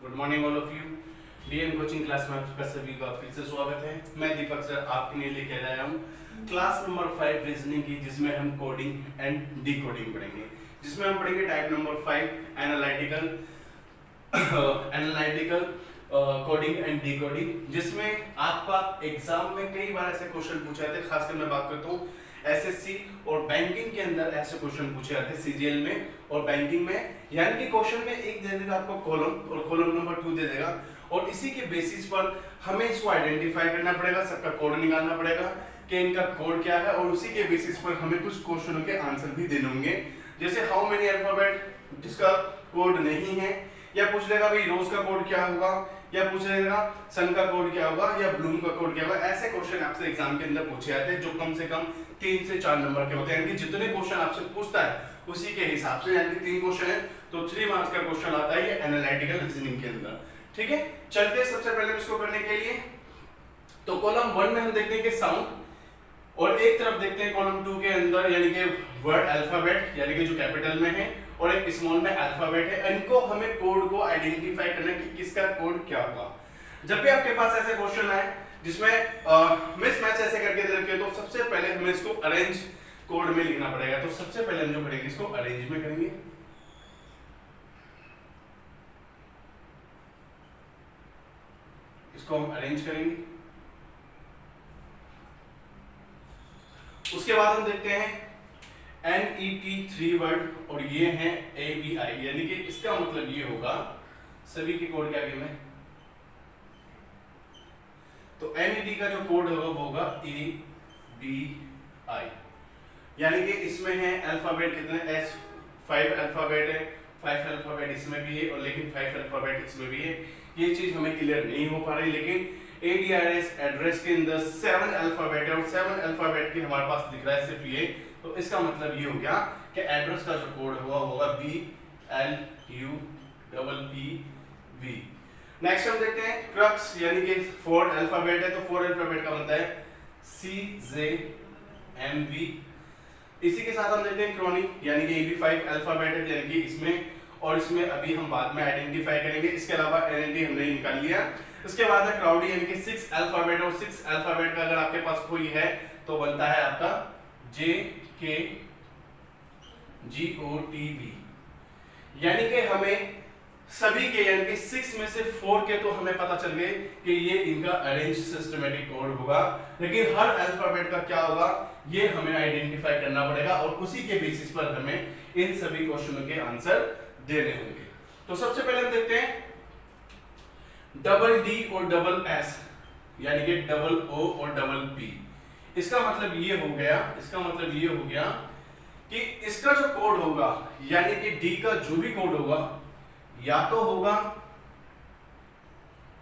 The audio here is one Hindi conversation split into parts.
Good morning all of you. DM coaching class में आपका सभी का फिर से स्वागत है। मैं दीपक सर आपके लिए लेके आया हूँ क्लास नंबर 5 रीजनिंग की, जिसमें हम कोडिंग एंड डिकोडिंग पढ़ेंगे। जिसमें हम पढ़ेंगे type number 5 analytical coding and decoding, जिसमें आपका एग्जाम में कई बार ऐसे क्वेश्चन पूछे जाते हैं। खासकर मैं बात करता हूँ एसएससी और बैंकिंग के अंदर ऐसे क्वेश्चन पूछे जाते हैं, सीजीएल में और बैंकिंग में। यानी कि क्वेश्चन में एक दे देगा आपको कॉलम और कॉलम नंबर 2 दे देगा, और इसी के बेसिस पर हमें इसको आइडेंटिफाई करना पड़ेगा, सबका कोड निकालना पड़ेगा कि इनका कोड क्या है, और उसी के बेसिस पर हमें कुछ क्वेश्चनों के आंसर भी देने होंगे। जैसे हाउ मेनी अल्फाबेट, जिसका कोड नहीं है, या पूछ लेगा भाई रोज का कोड क्या होगा, या पूछ लेगा सन का कोड क्या होगा, या ब्लूम का कोड क्या होगा। ऐसे क्वेश्चन आपसे एग्जाम के अंदर पूछे जाते हैं, जो कम से कम 3 से 4 नंबर के होते हैं। यानी कि जितने क्वेश्चन आपसे पूछता है उसी के हिसाब से, यानी कि 3 क्वेश्चन है तो 3 मार्क्स का क्वेश्चन आता है ये एनालिटिकल रीजनिंग के अंदर। ठीक है, चलते हैं सबसे पहले इसको करने के लिए। तो कॉलम 1 में हम देखते हैं कि साउंड, और एक तरफ देखते हैं कॉलम 2 के अंदर, यानी कि वर्ड अल्फाबेट, यानी कि जो कैपिटल में है, और एक स्मॉल में अल्फाबेट है। इनको हमें कोड को आइडेंटिफाई करना कि किसका कोड क्या होगा। जब भी आपके पास ऐसे क्वेश्चन आए जिसमें मिसमैच ऐसे करके दे रखे, तो सबसे पहले हमें इसको अरेंज कोड में लिखना पड़ेगा। तो सबसे पहले हम जो करेंगे इसको अरेंज में करेंगे। इसको हम अरेंज करेंगे। उसके बाद हम देखते हैं NET 3 वर्ड, और ये हैं ABI, यानी कि इसका मतलब ये होगा सभी के कोड क्या में। तो NET का जो कोड होगा वो होगा ABI, यानी कि इसमें है अल्फाबेट कितने, 5 अल्फाबेट है, 5 अल्फाबेट इसमें भी है, और लेकिन 5 अल्फाबेट इसमें भी है। ये चीज हमें क्लियर नहीं हो पा रही, लेकिन ADRS एड्रेस के अंदर 7 अल्फाबेट है, और 7 अल्फाबेट के हमारे पास दिख रहा है सिर्फ ये। तो इसका मतलब ये हो गया कि एड्रेस का जो कोड होगा BLUPPV। नेक्स्ट हम देखते हैं क्रक्स, यानी कि 4 अल्फाबेट है, तो 4 अल्फाबेट का बनता है CJMV। इसी के साथ हम देखते हैं क्रोनी, यानी कि ये भी 5 अल्फाबेट है, यानी कि इसमें और इसमें अभी हम बाद में आइडेंटिफाई करेंगे। इसके अलावा NNT हमने निकाल लिया। उसके बाद है क्राउडी, यानी कि 6 अल्फाबेट, और 6 अल्फाबेट का अगर आपके पास कोई है तो बनता है आपका JKGOTV, यानी कि हमें सभी के, यानी कि 6 में से 4 के तो हमें पता चल गए कि ये इनका अरेंज सिस्टमेटिक कोड होगा, लेकिन हर अल्फाबेट का क्या होगा ये हमें आइडेंटिफाई करना पड़ेगा, और उसी के बेसिस पर हमें इन सभी क्वेश्चनों के आंसर देने होंगे। तो सबसे पहले हम देखते हैं डबल D और डबल S, यानी कि डबल O और डबल P। इसका मतलब ये हो गया, कि इसका जो कोड होगा, यानी कि D का जो भी कोड होगा या तो होगा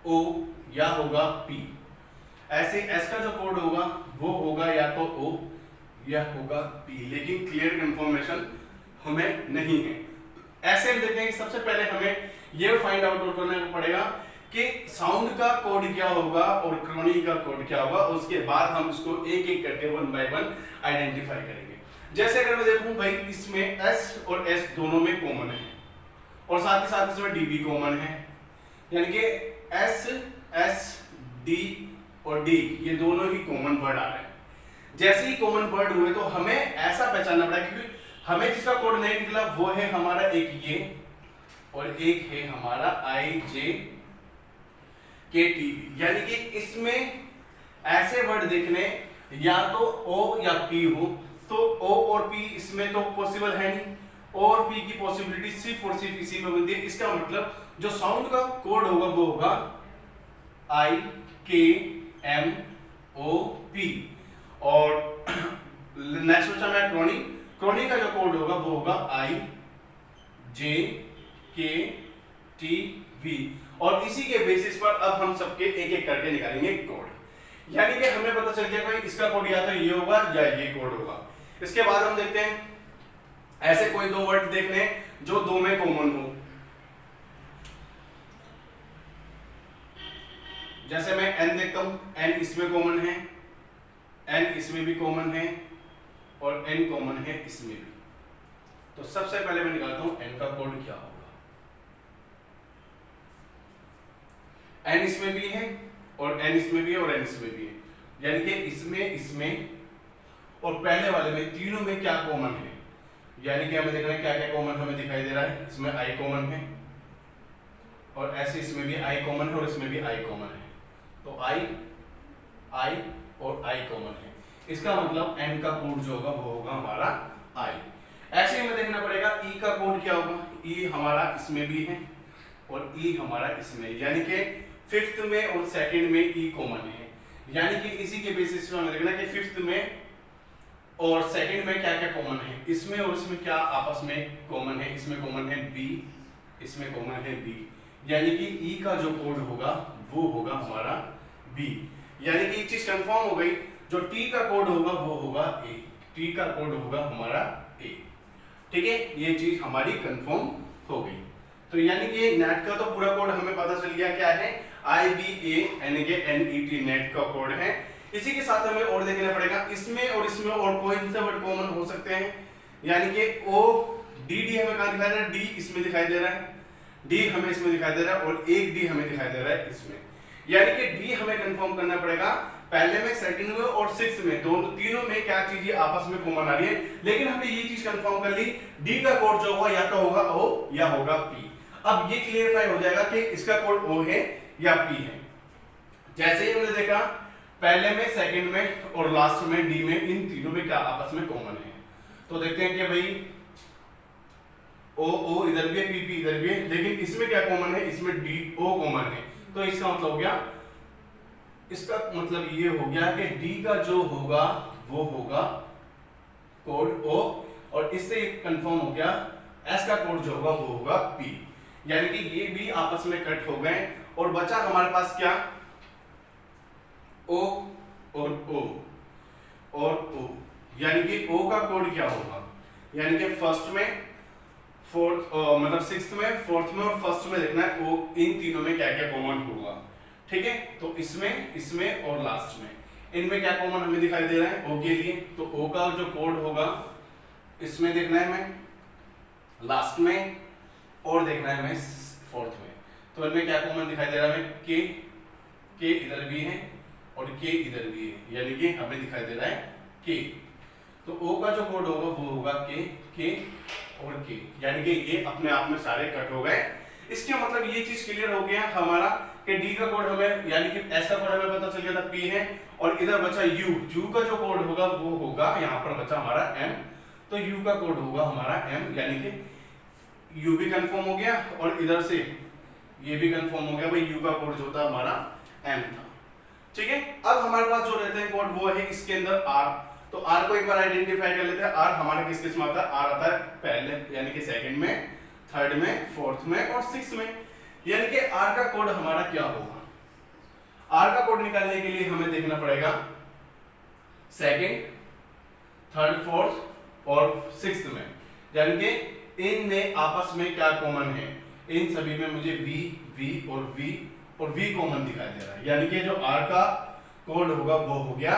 O या होगा P। ऐसे S का जो कोड होगा वो होगा या तो O या होगा P, लेकिन क्लियर इन्फॉर्मेशन हमें नहीं है। ऐसे हम देखते हैं कि सबसे पहले हमें ये फाइंड आउट करना पड़ेगा कि साउंड का कोड क्या होगा और क्रोनी का कोड क्या होगा। उसके बाद हम इसको एक एक करके 1 बाय 1 आइडेंटिफाई करेंगे। जैसे अगर मैं देखूं भाई, इसमें S और S दोनों में कॉमन है, और साथ ही साथ इसमें D भी कॉमन है, यानी कि S, D और D ये दोनों ही कॉमन वर्ड आ रहे हैं। जैसे ही कॉमन वर्ड हुए तो हमें ऐसा पहचानना पड़ेगा, क्योंकि हमें जिसका कोड नहीं निकला वो है हमारा एक ये, और एक है हमारा IJKTV, यानी कि इसमें ऐसे वर्ड देखने या तो O या P हो, तो O और P इसमें तो पॉसिबल है नहीं, O और P की पॉसिबिलिटी सिर्फ और सिर्फ इसी में बनती है। इसका मतलब जो साउंड का कोड होगा वो होगा IKMOP, और नेक्स्ट बचा मैं क्रोनी का जो कोड होगा वो होगा IJKTV, और इसी के बेसिस पर अब हम सबके एक एक करके निकालेंगे कोड। यानी कि हमें पता चल गया भाई इसका कोड या तो ये होगा या ये कोड होगा। इसके बाद हम देखते हैं ऐसे कोई 2 वर्ड देखने जो 2 में कॉमन हो। जैसे मैं N देखता हूं, N इसमें कॉमन है, N इसमें भी कॉमन है, और N कॉमन है इसमें भी। तो सबसे पहले मैं निकालता हूं N का कोड क्या होगा। n इसमें भी है और n इसमें भी है और n इसमें भी है, यानी कि इसमें और पहले वाले में तीनों में क्या कॉमन है, यानी कि हमें देखना है क्या क्या कॉमन हमें दिखाई दे रहा है। इसमें i कॉमन है और ऐसे इसमें भी i कॉमन है और इसमें भी i कॉमन है, तो i और i कॉमन है। इसका मतलब n का कोड जो होगा वो होगा हमारा i। ऐसे हमें देखना पड़ेगा e का कोड क्या होगा। e हमारा इसमें भी है और e हमारा इसमें, यानी कि फिफ्थ में और सेकंड में e कॉमन है, यानी कि इसी के बेसिस पे हमें देखना कि फिफ्थ में और सेकंड में क्या क्या कॉमन है, इसमें और इसमें क्या आपस में कॉमन है। इसमें कॉमन है b, इसमें कॉमन है b, यानी कि e का जो कोड होगा वो होगा हमारा b, यानी कि एक चीज कंफर्म हो गई, जो t का कोड होगा वो होगा a, t का कोड होगा हमारा a। ठीक है, ये चीज हमारी कंफर्म हो गई। तो यानी कि नेट का तो पूरा कोड हमें पता चल गया क्या है, IBA यानी कि NET नेट का कोड है। इसी के साथ हमें और देखना पड़ेगा इसमें और कौन से वर्ड कॉमन हो सकते हैं, यानी कि O DD हमें कहां दिखाई दे रहा है, D इसमें दिखाई दे रहा है, D हमें इसमें दिखाई दे रहा है और एक D हमें दिखाई दे रहा है इसमें, यानी कि D हमें कंफर्म करना पड़ेगा पहले में, सेकंड में और सिक्स्थ में, दोनों तीनों में क्या चीजें आपस में कॉमन आ रही है। लेकिन हमने ये चीज कंफर्म कर ली, D का कोड जो होगा या तो होगा O या होगा P। अब ये क्लियरफाई हो जाएगा कि इसका कोड O है या P है। जैसे ही हमने देखा पहले में, सेकंड में और लास्ट में D में, इन तीनों में क्या आपस में कॉमन है, तो देखते हैं कि भाई O इधर भी है, P इधर भी है, लेकिन इसमें क्या कॉमन है, इसमें DO कॉमन है। तो इसका मतलब हो गया, इसका मतलब ये हो गया कि D का जो होगा वो होगा कोड O, और इससे कंफर्म हो गया S का कोड जो होगा वो होगा P, यानी कि ये भी आपस में कट हो गए और बचा हमारे पास क्या, O और O और O, यानी कि O का कोड क्या होगा, यानी कि फर्स्ट में, फोर्थ मतलब सिक्स्थ में, फोर्थ में और फर्स्ट में देखना है O इन तीनों में क्या क्या कॉमन होगा। ठीक है, तो इसमें और लास्ट में, इनमें क्या कॉमन हमें दिखाई दे रहा है O के लिए, तो O का जो कोड होगा इसमें देखना है हमें, लास्ट में और देखना है हमें फोर्थ में। तो इनमें क्या कॉमन दिखाई दे रहा है हमें, K इधर भी है और K इधर भी है, यानी कि हमें दिखाई दे रहा है K। तो O का जो कोड होगा वो होगा K और K, यानी कि ये अपने आप में सारे कट हो गए। इसके मतलब ये चीज क्लियर हो गया हमारा कि D का कोड हमें, यानी कि S का कोड हमें पता चल गया था P है, और इधर बचा U का जो कोड होगा वो होगा, यहाँ पर बचा हमारा M, तो U का कोड होगा हमारा M, यानी कि U भी कंफर्म हो गया और इधर से ये भी कंफर्म हो गया भाई U का कोड जो था हमारा M था। ठीक है, अब हमारे पास जो रहते हैं कोड वो है इसके अंदर R, तो R को एक बार आइडेंटिफाई कर लेते हैं। R हमारा किस किस में आता है, R आता है पहले यानी कि सेकंड में, थर्ड में, फोर्थ में और सिक्स्थ में, यानी कि R का कोड हमारा क्या होगा। R का कोड निकालने के लिए हमें देखना पड़ेगा सेकंड, थर्ड, फोर्थ और सिक्स्थ में, यानी कि इनमें आपस में क्या कॉमन है, इन सभी में मुझे V और V कॉमन दिखाई दे रहा है, यानी कि जो R का कोड होगा वो हो गया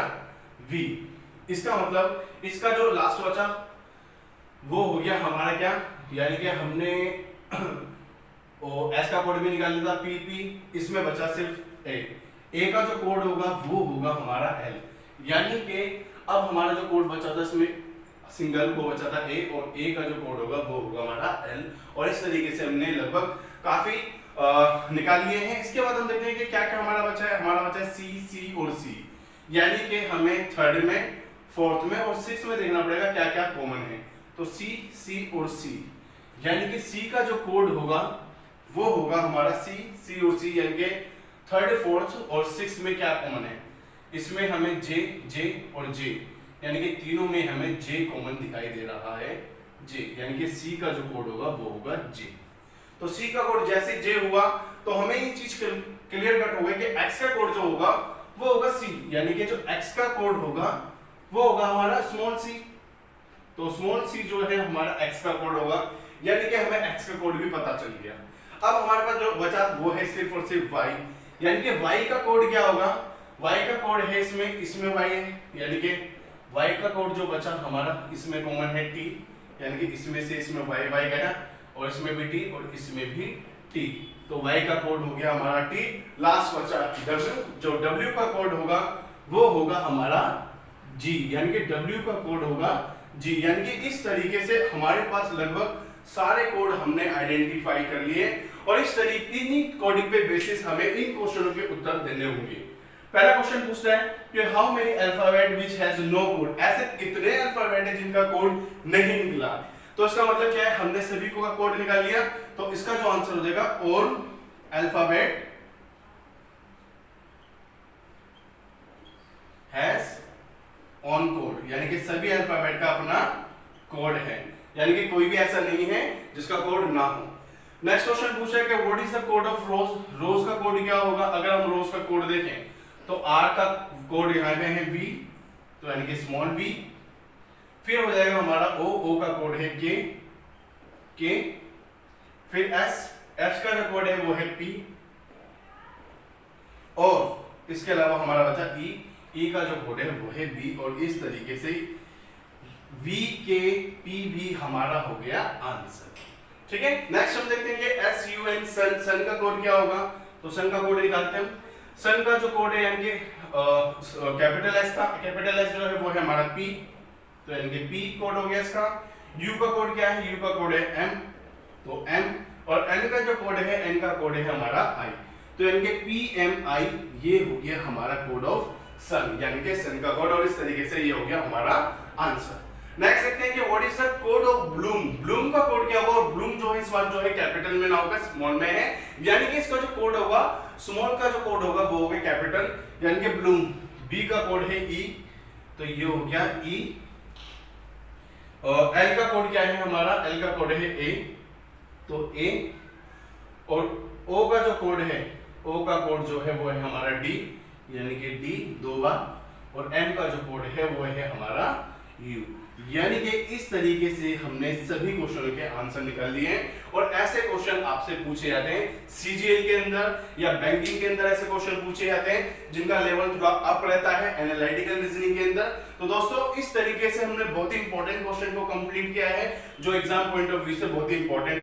V। इसका मतलब इसका जो लास्ट बचा वो हो गया हमारा क्या, यानी कि हमने S का कोड भी निकाल लिया था P, इसमें बचा सिर्फ A का जो कोड होगा वो होगा हमारा L, यानी कि अब हमारा जो कोड बचा था इसमें सिंगल को बचा था A और A का जो कोड होगा वो होगा हमारा L, और इस तरीके से हमने लगभग काफी निकाल लिए हैं। इसके बाद हम देखते हैं कि क्या क्या हमारा बचा है, हमारा बचा है C और C, यानी कि हमें थर्ड में, फोर्थ में और सिक्स्थ में देखना पड़ेगा क्या क्या कॉमन है, तो C और C, यानी कि C का जो कोड होगा वो होगा हमारा C और C, यानी कि थर्ड, फोर्थ और सिक्स्थ में क्या कॉमन है, इसमें हमें J और J, यानी कि तीनों में हमें J कॉमन दिखाई दे रहा है, J, यानी कि C का जो कोड होगा वो होगा J। तो C का कोड जैसे J हुआ तो हमें ये चीज क्लियर कट हो गई कि X का कोड जो होगा वो होगा C, यानी कि जो X का कोड होगा वो होगा हमारा स्मॉल c, तो स्मॉल c जो है हमारा X का कोड होगा, यानी कि हमें X का कोड भी पता चल गया। अब हमारे पास जो बचा वो है सिर्फ और सिर्फ Y, यानी कि Y का कोड क्या होगा, Y का कोड है इसमें Y है, यानी कि Y का कोड जो बचा हमारा इसमें कॉमन है T, यानी कि इसमें से इसमें Y गया और इसमें भी T और इसमें भी टी, तो y का कोड हो गया हमारा t, लास्ट बचा w, जो w का कोड होगा वो होगा हमारा g, यानी कि w का कोड होगा g। यानी कि इस तरीके से हमारे पास लगभग सारे कोड हमने आइडेंटिफाई कर लिए और इस तरीके इन्हीं कोडिंग पे बेसिस हमें इन क्वेश्चनों के उत्तर देने होंगे। पहला क्वेश्चन पूछता है कि how many alphabet which has no code, ऐसे कितने अल्फाबेट है जिनका कोड नहीं निकला। तो इसका मतलब क्या है, हमने सभी को का कोड निकाल लिया, तो इसका जो आंसर हो जाएगा all alphabet has on code, यानी कि सभी अल्फाबेट का अपना कोड है, यानी कि कोई भी ऐसा नहीं है जिसका कोड ना हो। नेक्स्ट क्वेश्चन पूछा है कि what is the code of rose, rose का कोड क्या होगा। अगर हम रोज का कोड देखें तो आर का कोड यहाँ पे है वी, तो यानी कि स्मॉल वी, फिर हो जाएगा हमारा ओ, ओ का कोड है के, फिर एस, एस का जो कोड है वो है पी, और इसके अलावा हमारा बचा ई, ई का जो कोड है वो है बी, और इस तरीके से वी के पी भी हमारा हो गया आंसर। ठीक है, नेक्स्ट हम देखते हैं कि एस यू एन सन, सन का कोड क्या होगा। तो सन का कोड निकालते हैं। सन का जो कोड है यानी कि कैपिटल एस का, कैपिटल एस जो है वो है हमारा पी, तो यानी कि पी कोड हो गया इसका। यू का कोड क्या है, यू का कोड है एम, तो एम, और एन का जो कोड है, एन का कोड है हमारा आई, तो यानी कि पी एम आई, ये हो गया हमारा कोड ऑफ सन, यानी कि सन का कोड, और इस तरीके से ये हो गया हमारा आंसर। नेक्स्ट देखते हैं कि what is the code of Bloom, Bloom का कोड क्या होगा। और ब्लूम जो है इस बार जो है कैपिटल में ना होगा, स्मॉल में है, यानी कि इसका जो कोड होगा, स्मॉल का जो कोड होगा वो होगा कैपिटल, यानी कि ब्लूम। बी का कोड है ई, तो ये हो गया ई, और एल का कोड क्या है हमारा, एल का कोड है ए, तो ए, और ओ का जो कोड है, ओ का कोड जो है वो है हमारा डी, यानी कि डी दो बार, और एम का जो कोड है वो है हमारा यू। यानी कि इस तरीके से हमने सभी क्वेश्चनों के आंसर निकाल लिए हैं, और ऐसे क्वेश्चन आपसे पूछे जाते हैं सीजीएल के अंदर या बैंकिंग के अंदर, ऐसे क्वेश्चन पूछे जाते हैं जिनका लेवल थोड़ा अप रहता है एनालिटिकल रीजनिंग के अंदर। तो दोस्तों इस तरीके से हमने बहुत ही इंपॉर्टेंट क्वेश्चन को कंप्लीट किया है, जो एग्जाम पॉइंट ऑफ व्यू से बहुत ही इंपॉर्टेंट।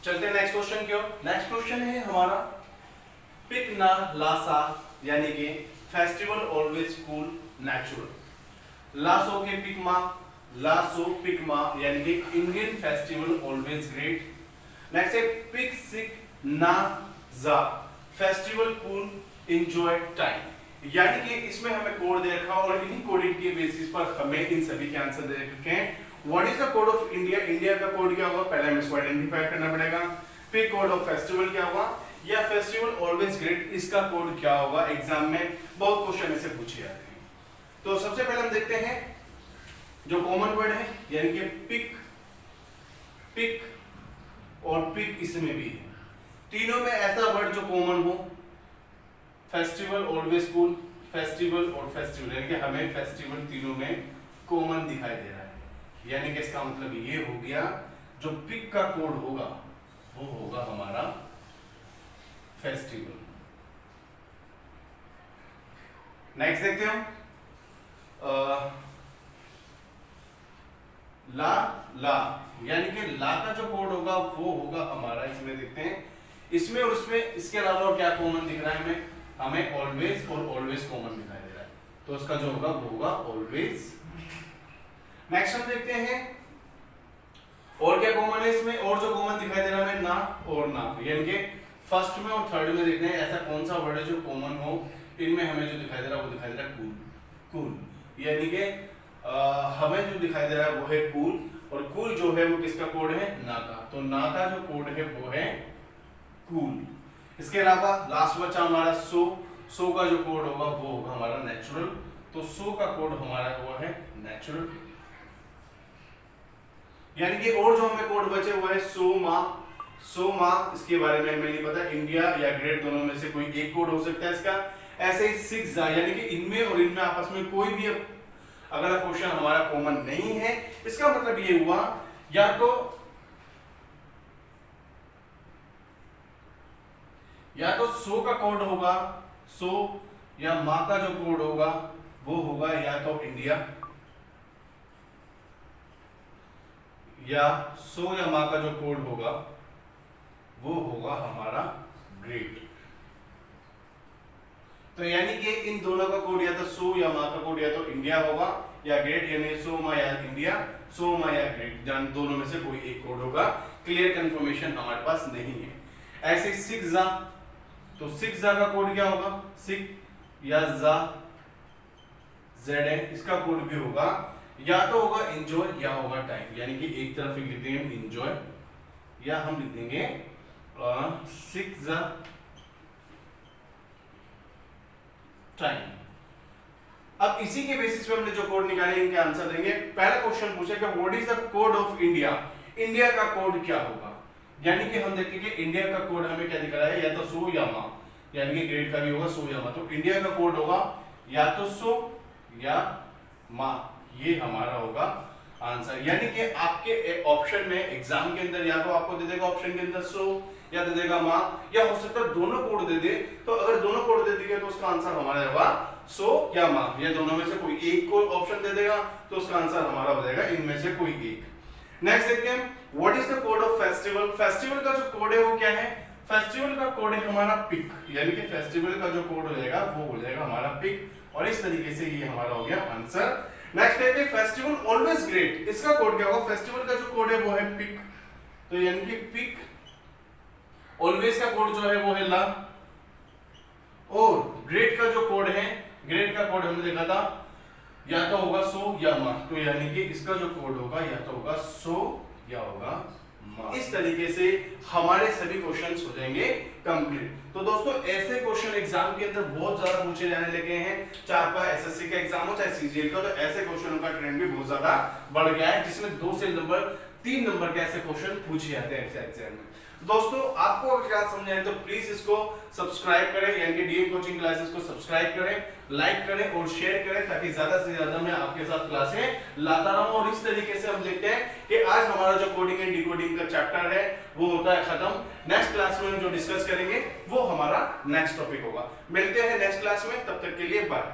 चलते हैं नेक्स्ट क्वेश्चन की ओर। नेक्स्ट क्वेश्चन है हमारा पिक ना लासा, यानी कि festival always cool natural. Lasso के पिकमा, लासो पिकमा, यानी कि Indian festival always great. Next है पिक सिक ना जा, फेस्टिवल कूल एंजॉय टाइम, यानी कि इसमें हमें कोड दे रखा और इन्हीं कोडिंग के बेसिस पर हमें इन सभी के आंसर दे रखे हैं। What is the code of India, India का कोड क्या होगा, पहले हमें इसको आइडेंटिफाई करना पड़ेगा। फिर कोड ऑफ फेस्टिवल क्या होगा, या फेस्टिवल ऑलवेज ग्रेट, इसका कोड क्या होगा। एग्जाम में बहुत क्वेश्चन ऐसे पूछे जाते हैं। तो सबसे पहले हम देखते हैं जो कॉमन वर्ड है, यानी कि पिक, पिक और पिक इसमें भी है। तीनों में ऐसा वर्ड जो कॉमन हो, फेस्टिवल ऑलवेज कूल, फेस्टिवल और फेस्टिवल, यानी कि हमें फेस्टिवल तीनों में कॉमन दिखाई दे रहा है, यानी कि इसका मतलब ये हो गया जो पिक का कोड होगा वो होगा हमारा फेस्टिवल। नेक्स्ट देखते हैं ला, ला, यानी कि ला का जो कोड होगा वो होगा हमारा, इसमें देखते हैं इसमें और उसमें, इसके अलावा और क्या कॉमन दिख रहा है हमें ऑलवेज और ऑलवेज कॉमन दिखाई दे रहा है, तो उसका जो होगा वो होगा ऑलवेज। नेक्स्ट हम देखते हैं और क्या कॉमन है इसमें, और जो कॉमन दिखाई दे रहा है ना और ना, यानी कि फर्स्ट में और थर्ड में देखते हैं ऐसा कौन सा वर्ड है जो कॉमन हो। इनमें हमें जो दिखाई दे रहा है वो दिखाई दे रहा है कूल, कूल, यानी कि हमें जो दिखाई दे रहा है वो है कूल, और कूल जो है वो किसका कोड है, ना का, तो ना का जो कोड है वो है कूल। इसके अलावा लास्ट बचा हमारा सो, सो का जो कोड होगा वो होगा हमारा नेचुरल, तो सो का कोड हमारा वो है नेचुरल, यानी कि और जो हमें कोड बचे वो है सो मा, सो मा, इसके बारे में हमें नहीं पता, इंडिया या ग्रेट दोनों में से कोई एक कोड हो सकता है इसका। ऐसे ही सिक्स, यानी कि इनमें और इनमें आपस में कोई भी अगला क्वेश्चन हमारा कॉमन नहीं है। इसका मतलब ये हुआ या तो सो का कोड होगा सो, या माँ का जो कोड होगा वो होगा या तो इंडिया या सोयामा का जो कोड होगा वो होगा हमारा ग्रेट। तो यानी कि इन दोनों का कोड या तो सोयामा का कोड या तो इंडिया होगा या ग्रेट, यानी सोमा या इंडिया, सोमा या ग्रेट, जान दोनों में से कोई एक कोड होगा। क्लियर कंफर्मेशन हमारे पास नहीं है। ऐसे सिक्जा, तो सिक्जा का कोड क्या होगा, सिक या जा जेड है, इसका कोड भी होगा या तो होगा एंजॉय या होगा टाइम, यानी कि एक तरफ लिख देंगे एंजॉय या हम लिख देंगे सिक्जा टाइम। अब इसी के बेसिस पे हमने जो कोड निकाले इनके आंसर देंगे। पहला क्वेश्चन पूछा कि what is the code of India, India का कोड क्या होगा, यानी कि हम देखेंगे इंडिया का कोड हमें क्या दिख रहा है, या तो सो या मा, यानी कि ग्रेड का भी होगा सो या मा, तो इंडिया का कोड होगा या तो सो या मा, ये हमारा होगा आंसर। यानी कि आपके ऑप्शन में एग्जाम के अंदर या तो आपको दे देगा ऑप्शन के अंदर सो या दे देगा मा, या हो सकता है दोनों कोड दे दे, तो अगर दोनों कोड दे दिए तो उसका आंसर हमारा होगा सो या मा, या दोनों में से कोई एक को ऑप्शन दे देगा तो उसका आंसर हमारा हो जाएगा इनमें से कोई एक। नेक्स्ट देखते हैं what is the code of festival, festival का जो कोड है वो क्या है, फेस्टिवल का कोड है हमारा पिक, यानी कि फेस्टिवल का जो कोड हो जाएगा वो हो जाएगा हमारा पिक, और इस तरीके से ये हमारा हो गया आंसर। नेक्स्ट है फेस्टिवल ऑलवेज ग्रेट, इसका कोड क्या होगा, फेस्टिवल का जो कोड है वो है पिक, तो यानी कि पिक, ऑलवेज का कोड जो है वो है ला, और ग्रेट का जो कोड है, ग्रेट का कोड हमने देखा था या तो होगा सो या मा, तो यानी कि इसका जो कोड होगा या तो होगा सो या होगा मा। इस तरीके से हमारे सभी क्वेश्चंस हो जाएंगे कंप्लीट। तो दोस्तों ऐसे क्वेश्चन एग्जाम के अंदर बहुत ज्यादा पूछे जाने लगे हैं, चाहे आपका एसएससी का एग्जाम हो चाहे सीजीएल का, तो ऐसे क्वेश्चनों का ट्रेंड भी बहुत ज्यादा बढ़ गया है, जिसमें 2 से 3 नंबर के ऐसे क्वेश्चन पूछे जाते हैं एग्जाम में। दोस्तों आपको अगर क्या समझ आए तो प्लीज इसको सब्सक्राइब करें, यानी कि डीएम कोचिंग क्लासेस को सब्सक्राइब करें, लाइक करें और शेयर करें, ताकि ज्यादा से ज्यादा मैं आपके साथ क्लासें लाता रहूं। और इस तरीके से हम देखते हैं कि आज हमारा जो कोडिंग एंड डिकोडिंग का चैप्टर है वो होता है खत्म। नेक्स्ट क्लास में हम जो डिस्कस करेंगे वो हमारा नेक्स्ट टॉपिक होगा। मिलते हैं नेक्स्ट क्लास में, तब तक के लिए बाय।